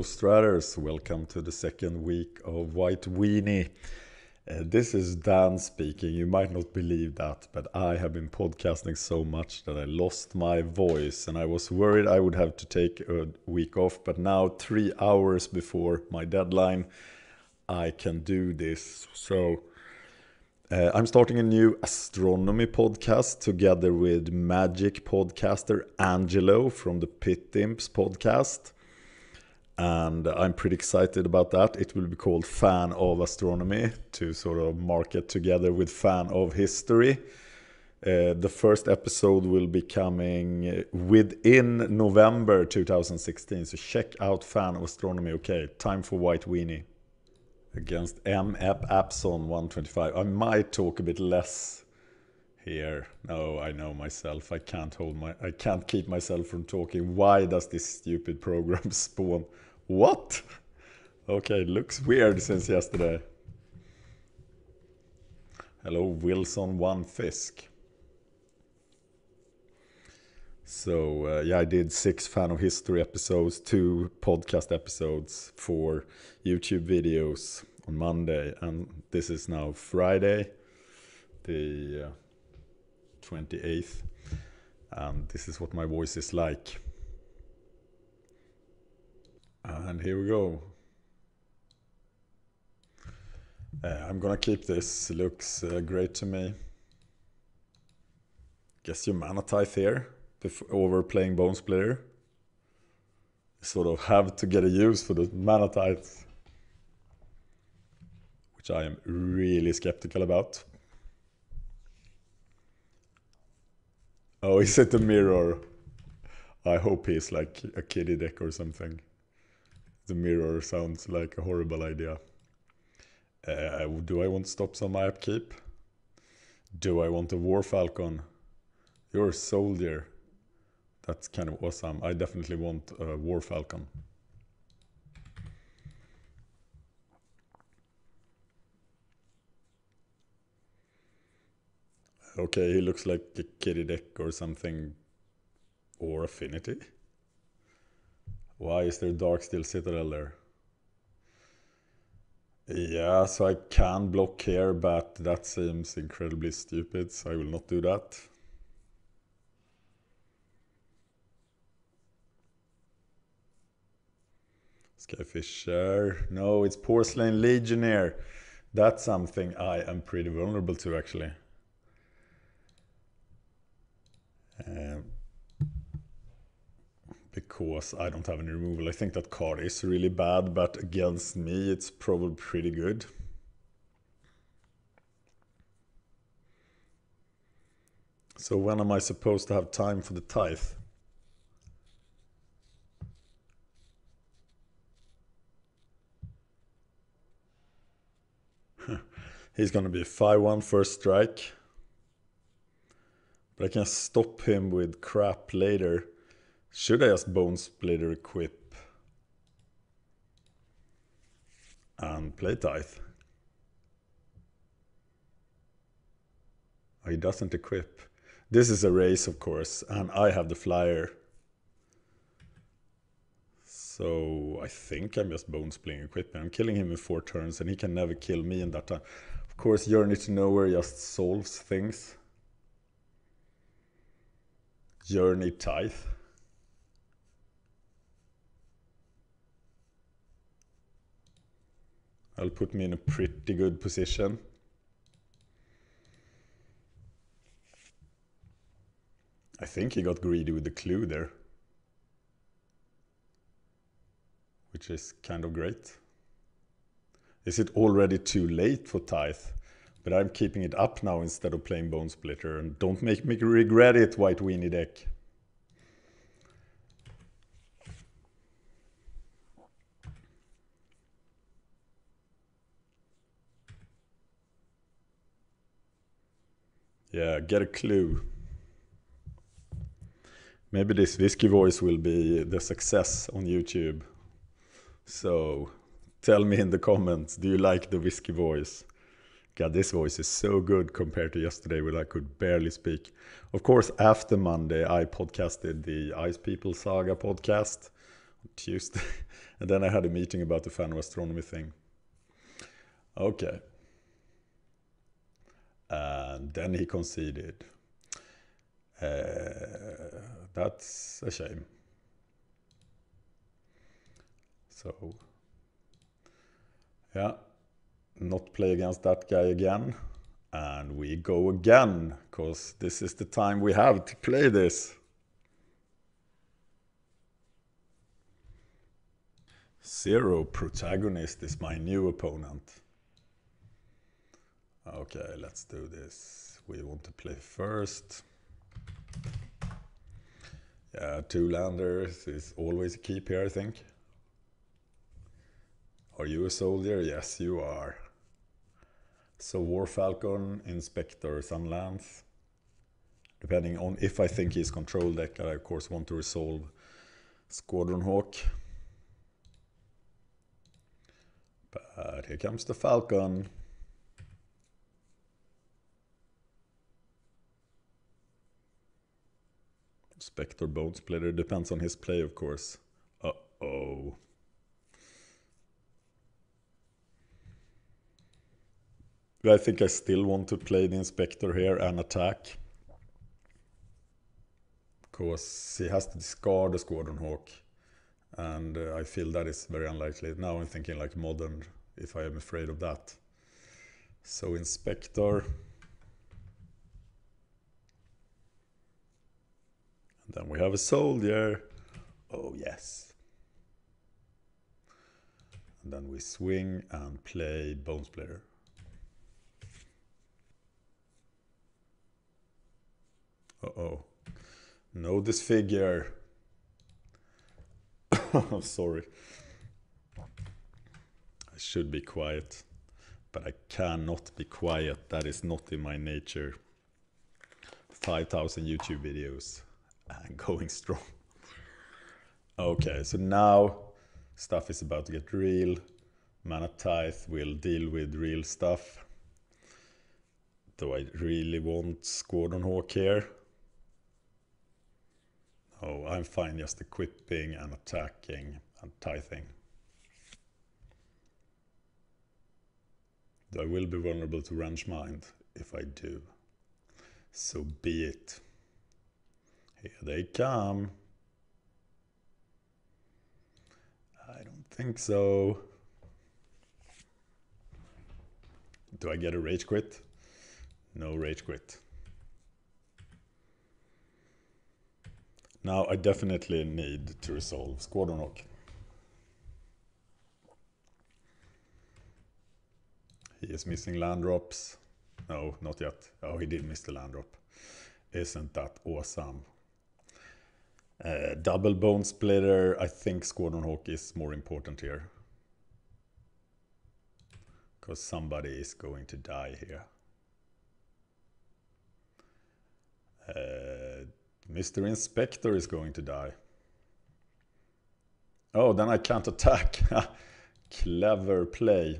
Hello Straters, welcome to the second week of White Weenie. This is Dan speaking. You might not believe that, but I have been podcasting so much that I lost my voice and I was worried I would have to take a week off, but now 3 hours before my deadline I can do this. So I'm starting a new astronomy podcast together with magic podcaster Angelo from the Pit Imps podcast. And I'm pretty excited about that. It will be called Fan of Astronomy to sort of market together with Fan of History. The first episode will be coming within November 2016. So check out Fan of Astronomy. Okay, time for White Weenie. Against M.F. Apson 125. I might talk a bit less here. No, I know myself. I can't keep myself from talking. Why does this stupid program spawn? What? Okay, looks weird since yesterday. Hello, Wilson One Fisk. So, I did 6 Fan of History episodes, 2 podcast episodes, 4 YouTube videos on Monday. And this is now Friday, the 28th. And this is what my voice is like. And here we go. I'm gonna keep this. Looks great to me. Guess your mana tithe here. Over playing Bone Splitter. Sort of have to get a use for the mana tithes, which I am really skeptical about. Oh, is it a mirror? I hope he's like a kiddie deck or something. The mirror sounds like a horrible idea. Do I want to stop some upkeep? Do I want a War Falcon? You're a soldier. That's kind of awesome. I definitely want a War Falcon. Okay, he looks like a kitty deck or something. Or Affinity. Why is there Darksteel Citadel there? Yeah, so I can block here, but that seems incredibly stupid, so I will not do that. Skyfisher. No, it's Porcelain Legionnaire. That's something I am pretty vulnerable to, actually. Because I don't have any removal. I think that card is really bad, but against me it's probably pretty good. So when am I supposed to have time for the tithe? He's gonna be 5-1 first strike. But I can stop him with crap later. Should I just Bone Splitter equip and play tithe? Oh, he doesn't equip. This is a race, of course, and I have the flyer. So I think I'm just Bone Splitting equipment. I'm killing him in 4 turns and he can never kill me in that time. Of course, Journey to Nowhere just solves things. Journey tithe. That'll put me in a pretty good position. I think he got greedy with the clue there. Which is kind of great. Is it already too late for tithe? But I'm keeping it up now instead of playing Bone Splitter. And don't make me regret it, White Weenie deck. Yeah, get a clue. Maybe this whiskey voice will be the success on YouTube. So, tell me in the comments, do you like the whiskey voice? God, this voice is so good compared to yesterday when I could barely speak. Of course, after Monday, I podcasted the Ice People Saga podcast Tuesday. And then I had a meeting about the fan of astronomy thing. Okay. And then he conceded. That's a shame. So, yeah, not play against that guy again. And we go again, because this is the time we have to play this. Zero Protagonist is my new opponent. Okay, let's do this. We want to play first. Yeah, 2 landers is always a keep here, I think. Are you a soldier? Yes, you are. So War Falcon, Inspector, Sunlance. Depending on if I think he's control deck, I of course want to resolve Squadron Hawk. But here comes the Falcon. Spectre Bone Splitter, depends on his play of course. Uh-oh. I think I still want to play the Inspector here and attack. Because he has to discard the Squadron Hawk. And I feel that is very unlikely. Now I'm thinking like modern, if I am afraid of that. So Inspector. And then we have a soldier. Oh yes. And then we swing and play Bone Splitter. Uh-oh. No disfigure. Oh, sorry. I should be quiet. But I cannot be quiet. That is not in my nature. 5,000 YouTube videos. And going strong. Okay, so now stuff is about to get real. Mana Tithe will deal with real stuff. Do I really want Squadron Hawk here? Oh, I'm fine just equipping and attacking and tithing. I will be vulnerable to Range Mind if I do. So be it. Here they come. I don't think so. Do I get a Rage Quit? No Rage Quit. Now I definitely need to resolve Squadron Hawk. He is missing land drops. No, not yet. Oh, he did miss the land drop. Isn't that awesome? Double Bone Splitter. I think Squadron Hawk is more important here. Because somebody is going to die here. Mr. Inspector is going to die. Oh, then I can't attack. Clever play.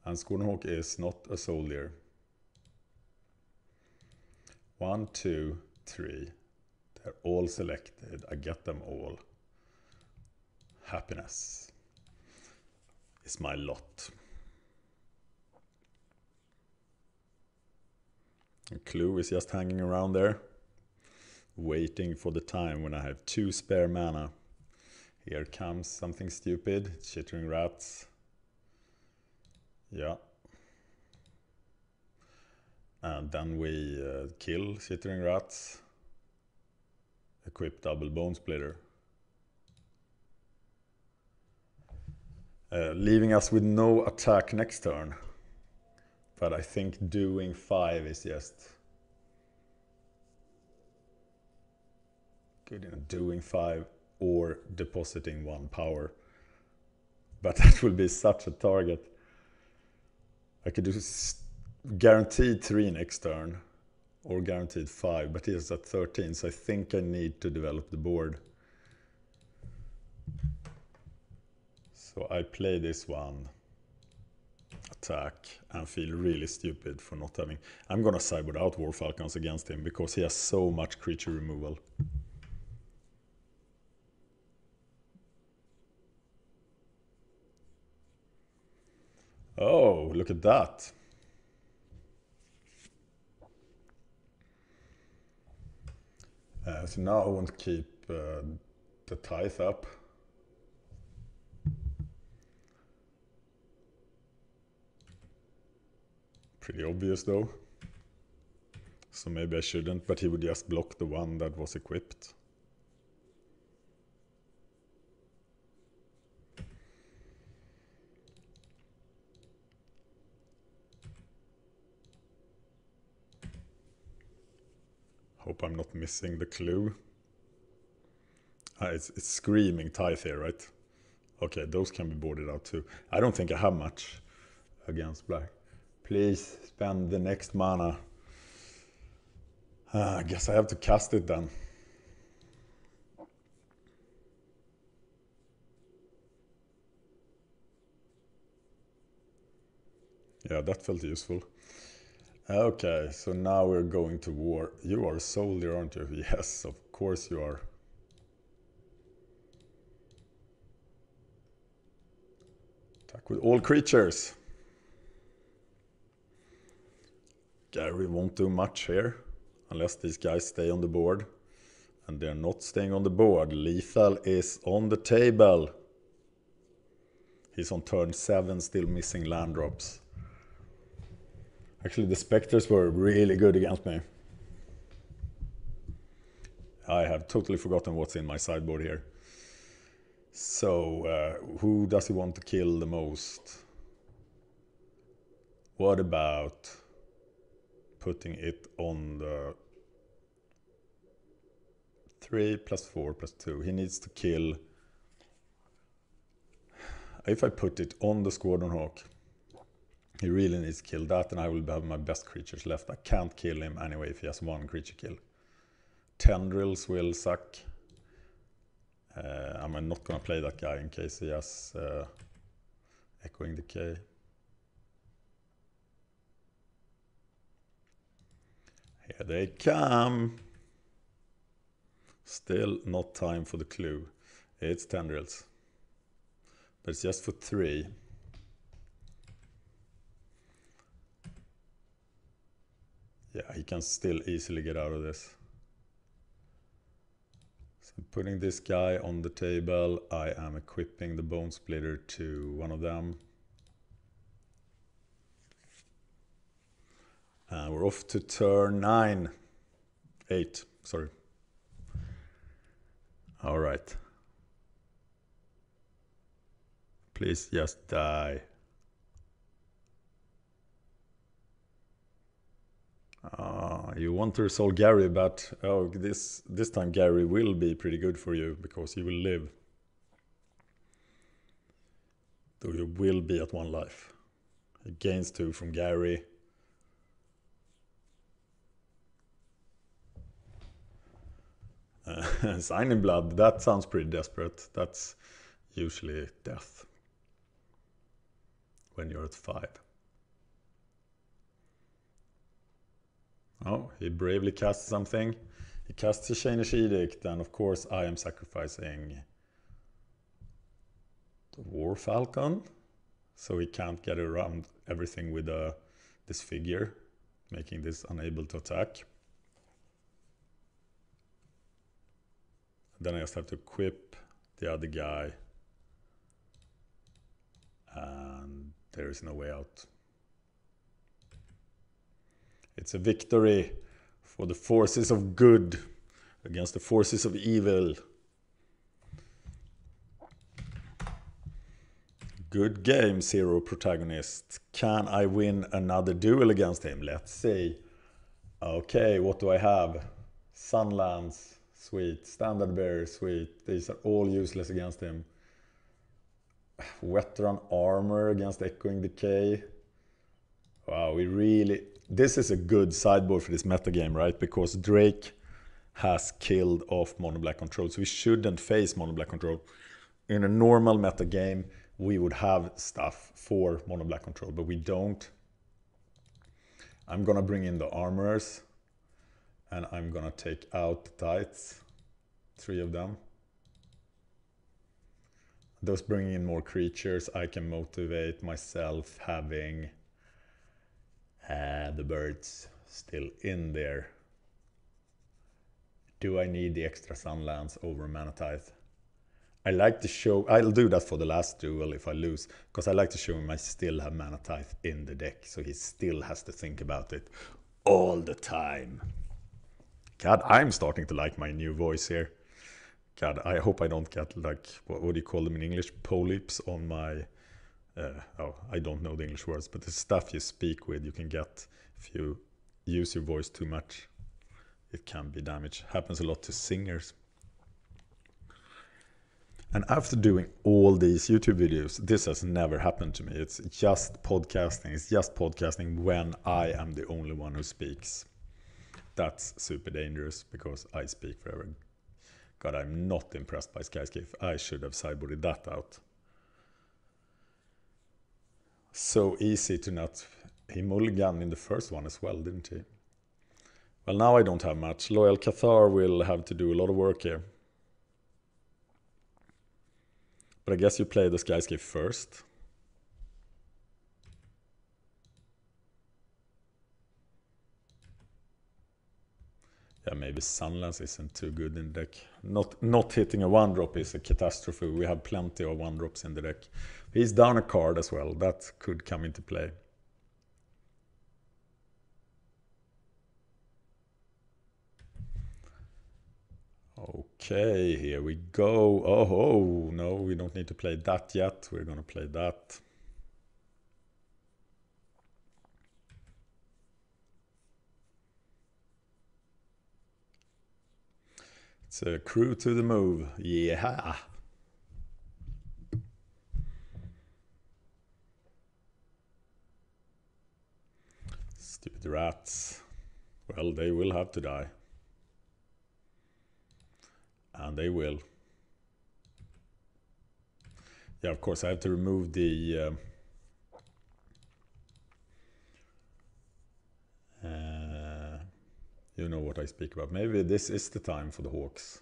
And Squadron Hawk is not a soldier. 1, 2, 3. They're all selected. I get them all. Happiness is my lot. And Clue is just hanging around there, waiting for the time when I have 2 spare mana. Here comes something stupid. Chittering Rats. Yeah. And then we kill Chittering Rats. Equip Double Bone Splitter. Leaving us with no attack next turn. But I think doing 5 is just good enough. Doing 5 or depositing 1 power. But that will be such a target. I could do guaranteed 3 next turn. Or guaranteed 5. But he is at 13, so I think I need to develop the board. So I play this one. Attack and feel really stupid for not having. I'm gonna sideboard out War Falcons against him because he has so much creature removal. Oh, look at that. So now I want to keep the tithe up. Pretty obvious though. So maybe I shouldn't, but he would just block the one that was equipped. Hope I'm not missing the clue. It's screaming tithe here, right? Okay, those can be boarded out too. I don't think I have much against black. Please spend the next mana. I guess I have to cast it then. Yeah, that felt useful. Okay, so now we're going to war. You are a soldier, aren't you? Yes, of course you are. Attack with all creatures. Gary won't do much here, unless these guys stay on the board. And they're not staying on the board. Lethal is on the table. He's on turn 7, still missing land drops. Actually, the Spectres were really good against me. I have totally forgotten what's in my sideboard here. So, who does he want to kill the most? What about putting it on the 3 plus 4 plus 2? He needs to kill... If I put it on the Squadron Hawk, he really needs to kill that, and I will have my best creatures left. I can't kill him anyway if he has 1 creature kill. Tendrils will suck. I'm not gonna play that guy in case he has Echoing Decay. Here they come. Still not time for the clue. It's Tendrils. But it's just for 3. Yeah, he can still easily get out of this. So I'm putting this guy on the table. I am equipping the Bone Splitter to one of them. And we're off to turn 8, sorry. All right. Please just die. You want to resolve Gary, but this time Gary will be pretty good for you because you will live. Though you will be at 1 life. He gains 2 from Gary. Sign in Blood, that sounds pretty desperate. That's usually death when you're at 5. Oh, he bravely casts something. He casts a Chainish Edict, and of course I am sacrificing the War Falcon, so he can't get around everything with this figure, making this unable to attack. Then I just have to equip the other guy, and there is no way out. It's a victory for the forces of good against the forces of evil. Good game, Zero Protagonist. Can I win another duel against him? Let's see. Okay, what do I have? Sunlands, sweet. Standard Bear, sweet. These are all useless against him. Veteran Armor against Echoing Decay. Wow, we really... This is a good sideboard for this metagame, right? Because Drake has killed off Mono Black Control, so we shouldn't face Mono Black Control. In a normal metagame, we would have stuff for Mono Black Control, but we don't. I'm gonna bring in the Armorers, and I'm gonna take out the Tights, 3 of them. those bring in more creatures. I can motivate myself having the birds still in there. Do I need the extra Sunlands over Manatithe? I like to show, I'll do that for the last duel if I lose, because I like to show him I still have Manatithe in the deck, so he still has to think about it all the time. God, I'm starting to like my new voice here. God, I hope I don't get like, what do you call them in English? Polyps on my, I don't know the English words, but the stuff you speak with, you can get if you use your voice too much. It can be damaged. Happens a lot to singers. And after doing all these YouTube videos, this has never happened to me. It's just podcasting. It's just podcasting when I am the only one who speaks. That's super dangerous because I speak forever. God, I'm not impressed by Skyskiff. I should have sideboarded that out. So easy to not... He mulliganed in the first one as well, didn't he? Well, now I don't have much. Loyal Cathar will have to do a lot of work here. But I guess you play the Skyskiff first. Yeah, maybe Sunlands isn't too good in the deck. Not hitting a 1-drop is a catastrophe. We have plenty of 1-drops in the deck. He's down a card as well. That could come into play. Okay, here we go. Oh, no, we don't need to play that yet. We're going to play that. It's a crew to the move. Yeah. Stupid rats. Well, they will have to die. And they will. Yeah, of course, I have to remove the... you know what I speak about. Maybe this is the time for the Hawks.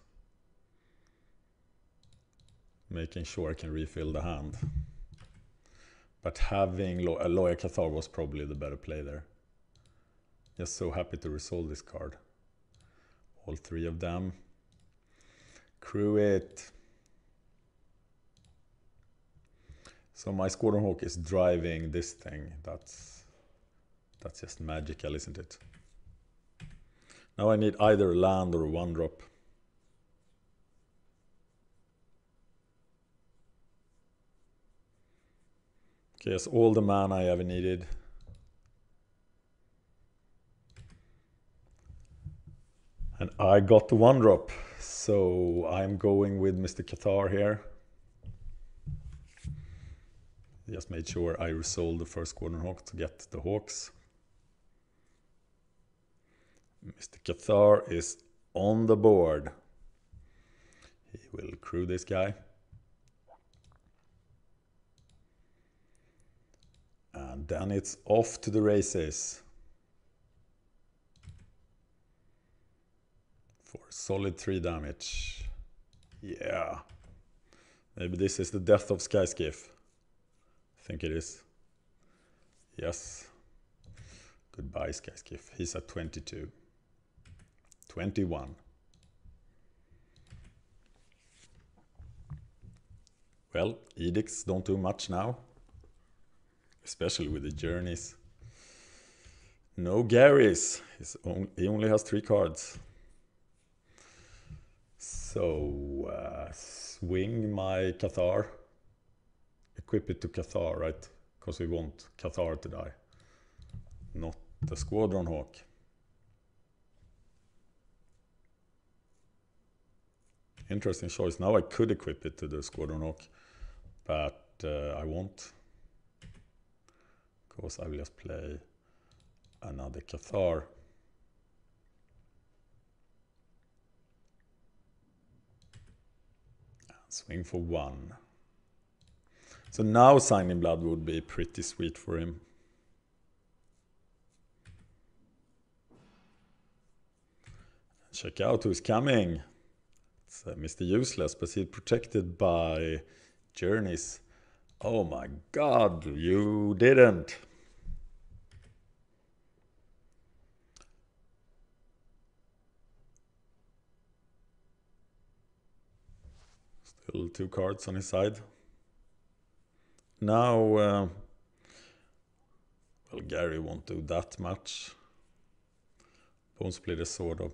Making sure I can refill the hand. But having a Loyal Cathar was probably the better play there. Just so happy to resolve this card. All three of them. Crew it. So my Squadron Hawk is driving this thing. That's just magical, isn't it? Now I need either a land or a 1-drop. Okay, that's all the mana I ever needed. And I got the 1-drop. So I'm going with Mr. Cathar here. Just made sure I resolved the first Squadron Hawk to get the Hawks. Mr. Cathar is on the board. He will crew this guy. And then it's off to the races. For solid 3 damage. Yeah. Maybe this is the death of Skyskiff. I think it is. Yes. Goodbye, Skyskiff. He's at 22. 21. Well, edicts don't do much now. Especially with the journeys. No Garys. He only has 3 cards. So, swing my Cathar. Equip it to Cathar, right? Because we want Cathar to die. Not the Squadron Hawk. Interesting choice. Now I could equip it to the Squadron Hawk, but I won't. Because I will just play another Cathar. Swing for 1. So now Signing Blood would be pretty sweet for him. Check out who's coming. It's Mr. Useless, but he's protected by Journeys. Oh my god, you didn't. Still 2 cards on his side. Now, well, Gary won't do that much. Bone Splitter sort of.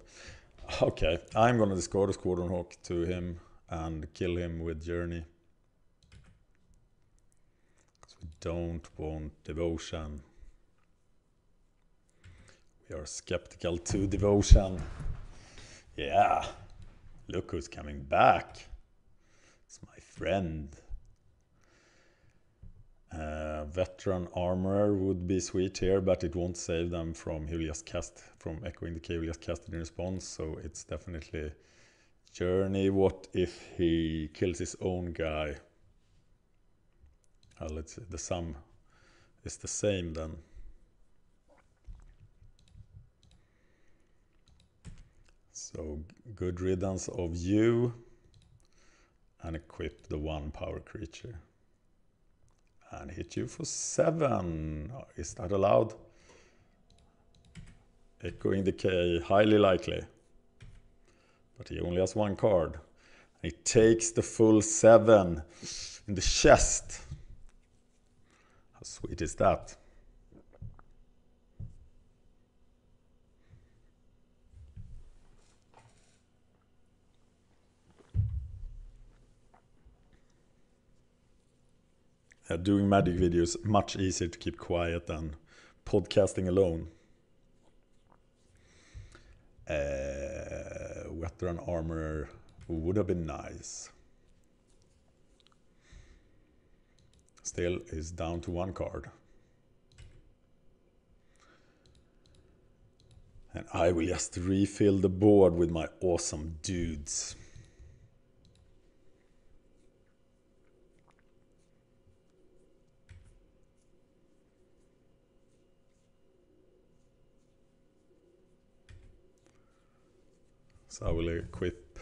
Okay, I'm gonna discard a Squadron Hawk to him and kill him with Journey. Because we don't want Devotion. We are skeptical to Devotion. Yeah, look who's coming back. It's my friend. Veteran Armorer would be sweet here, but it won't save them from echoing the K he'll just cast it in response, so it's definitely Journey. What if he kills his own guy? Let's see, the sum is the same then. So good riddance of you, and equip the 1 power creature. And hit you for 7. Is that allowed? Echoing Decay, highly likely. But he only has 1 card. He takes the full 7 in the chest. How sweet is that? Doing Magic videos much easier to keep quiet than podcasting alone. Veteran Armorer would have been nice. Still is down to 1 card. And I will just refill the board with my awesome dudes. So I will equip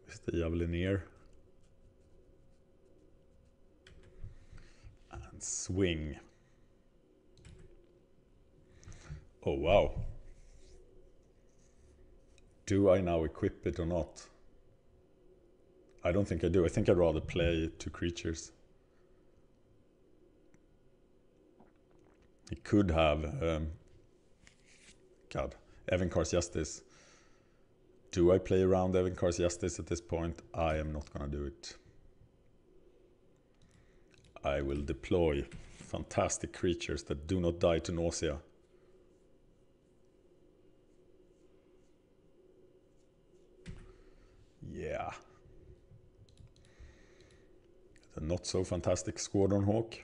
with the Javelineer. And swing. Oh wow. Do I now equip it or not? I don't think I do. I think I'd rather play 2 creatures. He could have Evenkar's Justice. Do I play around Evenkar's Justice at this point? I am not gonna do it. I will deploy fantastic creatures that do not die to nausea. Yeah. The not so fantastic Squadron Hawk.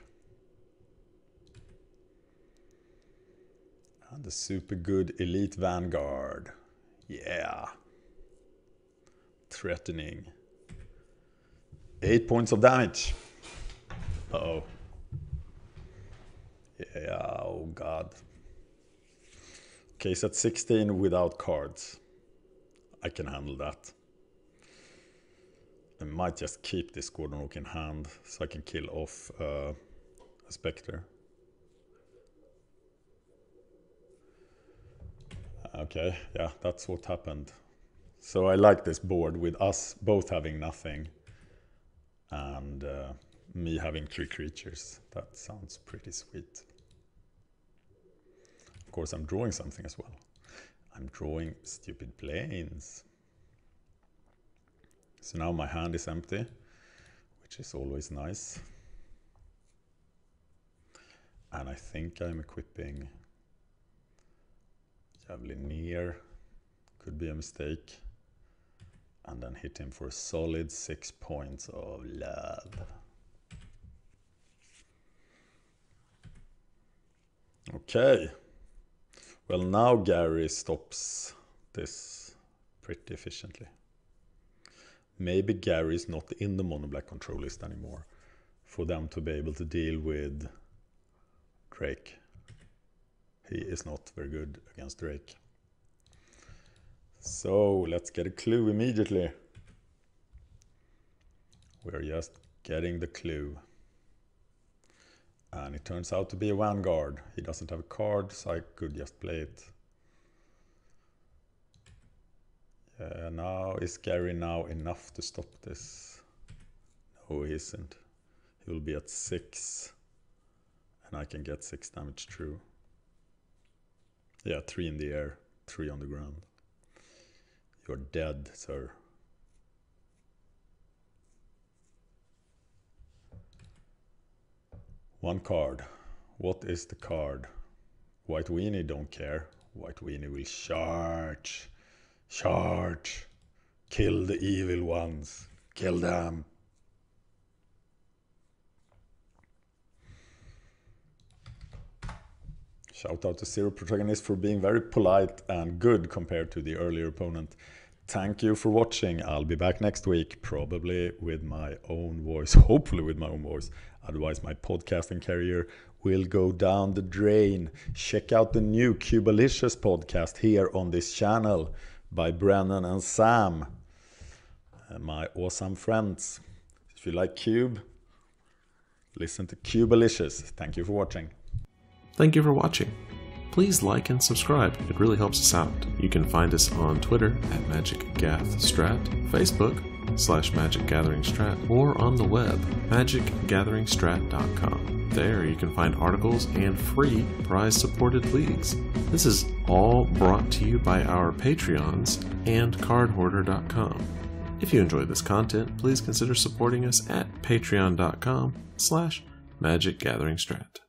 And the super good Elite Vanguard. Yeah. Threatening. 8 points of damage. Uh-oh. Yeah, oh god. Okay, so at 16 without cards. I can handle that. I might just keep this Squadron Hawk in hand so I can kill off a Spectre. Okay, yeah, that's what happened. So I like this board with us both having nothing and me having 3 creatures. That sounds pretty sweet. Of course, I'm drawing something as well. I'm drawing stupid planes. So now my hand is empty, which is always nice. And I think I'm equipping Javelineer. Could be a mistake. And then hit him for a solid 6 points of love. Okay. Well, now Gary stops this pretty efficiently. Maybe Gary's not in the mono black control list anymore for them to be able to deal with Drake. He is not very good against Drake. So let's get a clue immediately. We're just getting the clue. And it turns out to be a Vanguard. He doesn't have a card, so I could just play it. Yeah, now is Gary now enough to stop this? No, he isn't. He will be at 6. And I can get 6 damage through. Yeah, 3 in the air, 3 on the ground. You're dead, sir. One card. What is the card? White Weenie don't care. White Weenie will charge. Charge. Kill the evil ones. Kill them. Shout out to Zero Protagonist for being very polite and good compared to the earlier opponent. Thank you for watching. I'll be back next week, probably with my own voice, hopefully with my own voice. Otherwise, my podcasting career will go down the drain. Check out the new Cubalicious podcast here on this channel by Brennan and Sam, my awesome friends. If you like Cube, listen to Cubalicious. Thank you for watching. Thank you for watching. Please like and subscribe, it really helps us out. You can find us on Twitter at MagicGathStrat, Facebook /MagicGatheringStrat, or on the web, magicgatheringstrat.com. There you can find articles and free prize-supported leagues. This is all brought to you by our Patreons and cardhoarder.com. If you enjoyed this content, please consider supporting us at patreon.com/MagicGatheringStrat.